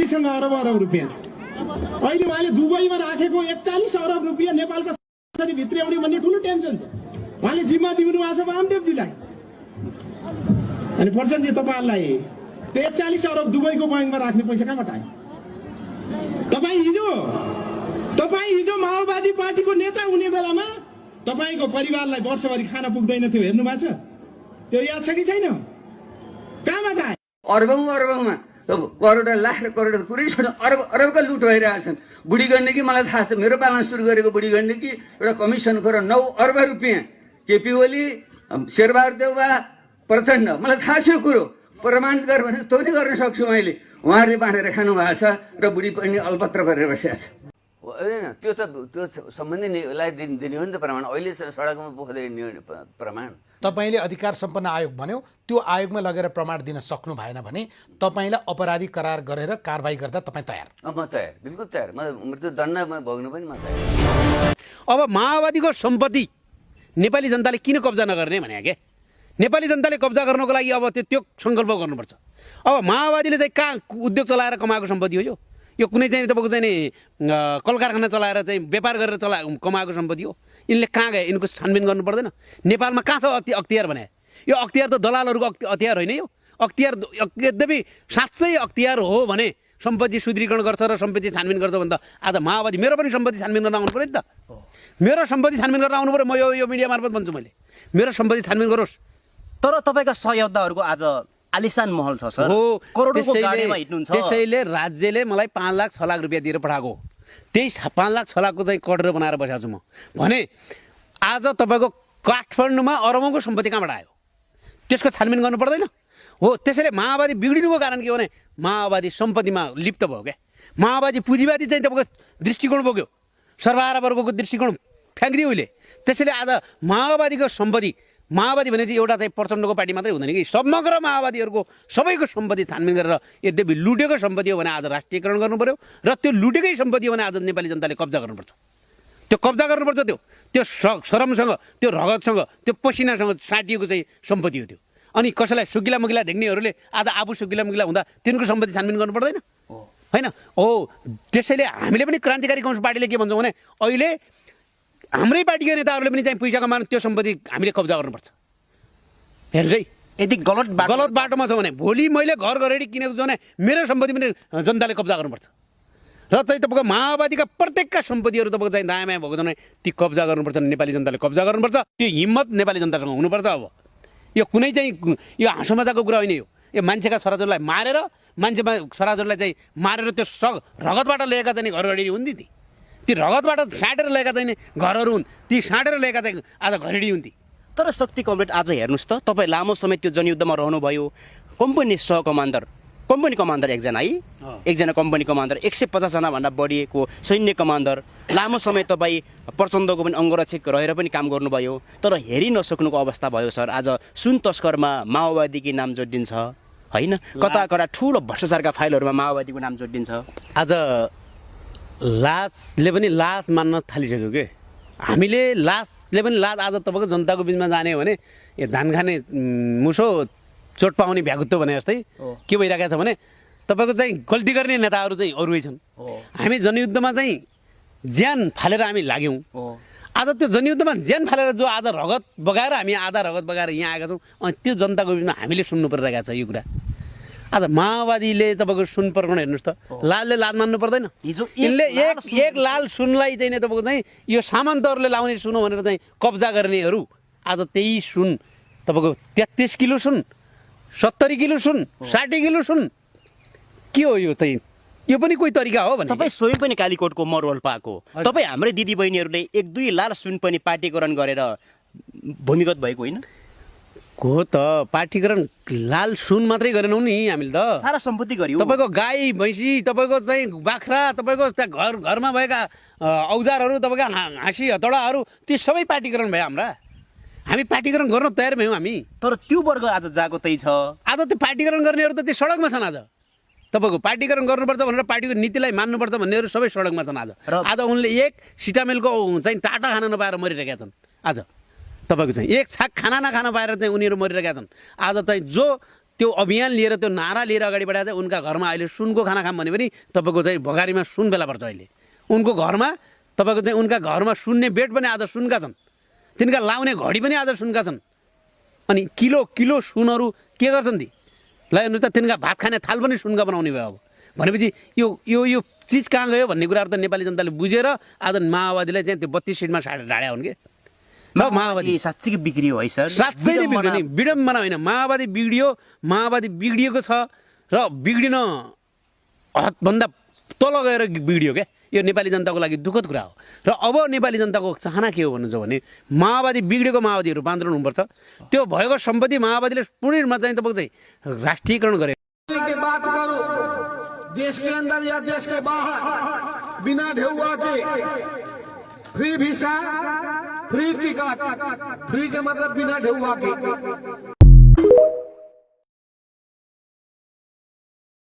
उहाँसँग अरब अरब रुपियाँ छ। अहिले उहाँले दुबईमा राखेको 41 अरब रुपियाँ नेपालका कसरी भित्र्याउने भन्ने ठुलो टेन्सन छ। उहाँले जिम्मा दिनु भएको छ वामदेवजीलाई। अनि प्रचण्डजी तपाईँहरूलाई त्यो 41 अरब दुबईको ब्याङ्कमा राख्ने पैसा कहाँबाट आयो? तपाईँ हिजो माओवादी पार्टीको नेता हुने बेलामा तपाईँको परिवारलाई वर्षभरि खाना पुग्दैन थियो, हेर्नु भएको छ? त्यो याद छ कि छैन? कहाँबाट आयो? अर्बौंमा करोड लाख र करोड पुरै छोड्नु अरबका लुट भइरहेछन्। बुढी गण्डकी मलाई थाहा छ, मेरो पालन सुरु गरेको बुढी गण्डकी एउटा कमिसन खोर 9 अर्ब रुपियाँ केपी ओली, शेरबहादुर देउवा, प्रचण्ड, मलाई थाहा छ यो कुरो। प्रमाणित गर भने त्यो पनि गर्न सक्छु मैले। उहाँहरूले बाँडेर खानु भएको छ र बुढी पनि अल्पत्र गरेर बसेको छ। होइन त्यो सम्बन्धीलाई दिने हो नि त प्रमाण। अहिले सडकमा पोख्दै प्रमाण। तपाईँले अधिकार सम्पन्न आयोग भन्यो, त्यो आयोगमा लगेर प्रमाण दिन सक्नु भएन भने तपाईँलाई अपराधी करार गरेर कारबाही गर्दा तपाईँ तयार? म तयार, बिल्कुल तयार। म मृत्युदण्ड भोग्नु पनि म तयार। अब माओवादीको सम्पत्ति नेपाली जनताले किन कब्जा नगर्ने भने के? नेपाली जनताले कब्जा गर्नको लागि अब त्यो सङ्कल्प गर्नुपर्छ। अब माओवादीले चाहिँ कहाँ उद्योग चलाएर कमाएको सम्पत्ति हो यो कुनै चाहिँ तपाईँको चाहिँ कल कारखाना चलाएर चाहिँ व्यापार गरेर कमाएको सम्पत्ति हो। यिनले कहाँ गए? यिनको छानबिन गर्नु पर्दैन? नेपालमा कहाँ छ अख्तियार भने? यो अख्तियार त दलालहरूको अख्तियार होइन। यो अख्तियार यद्यपि साँच्चै अख्तियार हो भने सम्पत्ति सुदृढीकरण गर्छ र सम्पत्ति छानबिन गर्छ भने त आज माओवादी मेरो पनि सम्पत्ति छानबिन गर्न आउनु पऱ्यो नि त। मेरो सम्पत्ति छानबिन गर्न आउनु पऱ्यो। म यो मिडिया मार्फत भन्छु, मैले मेरो सम्पत्ति छानबिन गरोस्। तर तपाईँका सहयोद्धाहरूको आज आलिसान महल छ सर, करोडौंको गाडीमा हिँड्नुहुन्छ। त्यसैले राज्यले मलाई 5 लाख 6 लाख रुपियाँ दिएर पठाएको। त्यही 5 लाख 6 लाखको चाहिँ कडेर बनाएर बसेको छु म भने आज तपाईँको काठमाडौँमा अरबौंको सम्पत्ति कहाँबाट आयो? त्यसको छानबिन गर्नु पर्दैन हो? त्यसैले माओवादी बिग्रिनुको कारण के हो भने माओवादी सम्पत्तिमा लिप्त भयो क्या। माओवादी पुँजीवादी चाहिँ तपाईँको दृष्टिकोण बोक्यो, सर्वहारा वर्गको दृष्टिकोण फ्याँकिदियो उसले। त्यसैले आज माओवादीको सम्पत्ति, माओवादी भने चाहिँ एउटा चाहिँ प्रचण्डको पार्टी मात्रै हुँदैन कि समग्र माओवादीहरूको सबैको सम्पत्ति छानबिन गरेर यद्यपि लुटेको सम्पत्ति हो भने आज राष्ट्रियकरण गर्नु पर्यो र त्यो लुटेकै सम्पत्ति हो भने आज नेपाली जनताले कब्जा गर्नुपर्छ। त्यो कब्जा गर्नुपर्छ। त्यो श्रमसँग, त्यो रगतसँग, त्यो पसिनासँग साटिएको चाहिँ सम्पत्ति हो त्यो। अनि कसैलाई सुकिला मुकिला देख्नेहरूले आज आफू सुकिला मुकिला हुँदा तिनको सम्पत्ति छानबिन गर्नु पर्दैन होइन हो? त्यसैले हामीले पनि क्रान्तिकारी कम्युनिस्ट पार्टीले के भन्छौँ भने अहिले हाम्रै पार्टीका नेताहरूले पनि चाहिँ पैसा कमाउनु त्यो सम्पत्ति हामीले कब्जा गर्नुपर्छ। हेर्नुहोस् है, यदि गलत बाटोमा छ भने भोलि मैले घर गरेर किनेको छु भने मेरो सम्पत्ति पनि जनताले कब्जा गर्नुपर्छ। र चाहिँ तपाईँको माओवादीका प्रत्येकका सम्पत्तिहरू तपाईँको चाहिँ दायाँ बायाँ भएको छ भने ती कब्जा गर्नुपर्छ। नेपाली जनताले कब्जा गर्नुपर्छ। त्यो हिम्मत नेपाली जनतासँग हुनुपर्छ। अब यो कुनै चाहिँ यो हाँसो मजाको कुरा होइन। यो मान्छेका छोराछोरीलाई मारेर, मान्छेमा छोराछोरीलाई चाहिँ मारेर त्यो रगतबाट ल्याएका चाहिँ घरघडी हुन्। ती रगतबाट साटेर ल्याएका चाहिँ घरहरू हुन्। ती साटेर ल्याएका चाहिँ आज घरेडी हुन् ती। तर शक्ति कमरेड आज हेर्नुहोस् त, तपाईँ लामो समय त्यो जनयुद्धमा रहनुभयो। कम्पनी कम्पनी कमान्डर एकजना है, एकजना कम्पनी कमान्डर, 150 जनाभन्दा बढीको सैन्य कमान्डर, लामो समय तपाईँ प्रचण्डको पनि अङ्गरक्षक रहेर पनि काम गर्नुभयो। तर हेरि नसक्नुको अवस्था भयो सर। आज सुन तस्करमा माओवादीकी नाम जोडिन्छ होइन, कता ठुलो भ्रष्टाचारका फाइलहरूमा माओवादीको नाम जोडिन्छ। आज लासले पनि लास मान्न थालिसक्यो के। हामीले लासले पनि लास आज तपाईँको जनताको बिचमा जाने हो भने यो धान खाने मुसो चोट पाउने भ्यागुत्तो भने जस्तै के भइरहेको छ भने तपाईँको चाहिँ गल्ती गर्ने नेताहरू चाहिँ अरूै छन्। हामी जनयुद्धमा चाहिँ ज्यान फालेर हामी लाग्यौँ। आज त्यो जनयुद्धमा ज्यान फालेर जो आज रगत बगाएर हामी आधा रगत बगाएर यहाँ आएका छौँ, अनि त्यो जनताको बिचमा हामीले सुन्नु परिरहेको छ यो कुरा। आज माओवादीले तपाईँको सुन प्रकरण हेर्नुहोस् त, लालले लाल मान्नु पर्दैन। यिनले एक लाल सुनलाई चाहिँ तपाईँको चाहिँ यो सामन्तहरूले लाउने सुन भनेर चाहिँ कब्जा गर्नेहरू आज त्यही सुन तपाईँको 33 किलो सुन, 70 किलो सुन, 60 किलो सुन के हो यो चाहिँ? यो पनि कोही तरिका हो भने? तपाईँ स्वयं पनि कालीकोटको मरवल पाएको तपाईँ हाम्रै दिदीबहिनीहरूले 1-2 लाल सुन पनि पार्टीकरण गरेर भूमिगत भएको होइन? हो त, पार्टीकरण लाल सुन मात्रै गरेनौँ नि हामीले त, सारा सम्पत्ति गर्यो। तपाईँको गाई भैँसी, तपाईँको चाहिँ बाख्रा, तपाईँको त्यहाँ घरमा भएका औजारहरू, तपाईँका हाँसी हतौडाहरू, ती सबै पार्टीकरण भयो हाम्रा। हामी पार्टीकरण गर्न तयार भयौँ हामी। तर त्यो वर्ग आज जागो त्यही छ। आज त्यो पार्टीकरण गर्नेहरू त त्यो सडकमा छन्। आज तपाईँको पार्टीकरण गर्नुपर्छ भनेर पार्टीको नीतिलाई मान्नुपर्छ भन्नेहरू सबै सडकमा छन्। आज उनले एक सिटामेलको चाहिँ टाटा खान नपाएर मरिरहेका छन्। आज तपाईँको चाहिँ एक छाक खाना नखान पाएर चाहिँ उनीहरू मरिरहेका छन्। आज चाहिँ जो त्यो अभियान लिएर त्यो नारा लिएर अगाडि बढाएर चाहिँ उनका घरमा अहिले सुनको खाना खाम भने पनि तपाईँको चाहिँ भोगारीमा सुन बेला पर्छ अहिले उनको घरमा तपाईँको चाहिँ उनका घरमा सुन्ने बेड पनि आज सुनका छन् तिनका लाउने घडी पनि आज सुनका छन् अनि किलो किलो सुनहरू के गर्छन् ती ल हेर्नु त तिनका भात खाने थाल पनि सुनका बनाउने भयो अब भनेपछि यो यो यो चिज कहाँ गयो भन्ने कुराहरू त नेपाली जनताले बुझेर आज माओवादीलाई चाहिँ त्यो 32 सिटमा ढाड्या हुन् कि ल माओवादी साँच्चै बिग्रियो है सर साँच्चै नै बिग्रियो नि विडम्बना होइन माओवादी बिग्रिएको छ र बिग्रिन हदभन्दा तल गएर बिग्रियो क्या यो नेपाली जनताको लागि दुःखद कुरा हो र अब नेपाली जनताको चाहना के हो भन्नुहुन्छ भने माओवादी बिग्रेको माओवादी रूपान्तरण हुनुपर्छ त्यो भएको सम्पत्ति माओवादीले पूर्ण रूपमा चाहिँ तपाईँको चाहिँ राष्ट्रियकरण गरे की बात करूं देश के अंदर या देश के बाहर बिना ढेउआ के free visa free ticket free के मतलब बिना ढेउआ के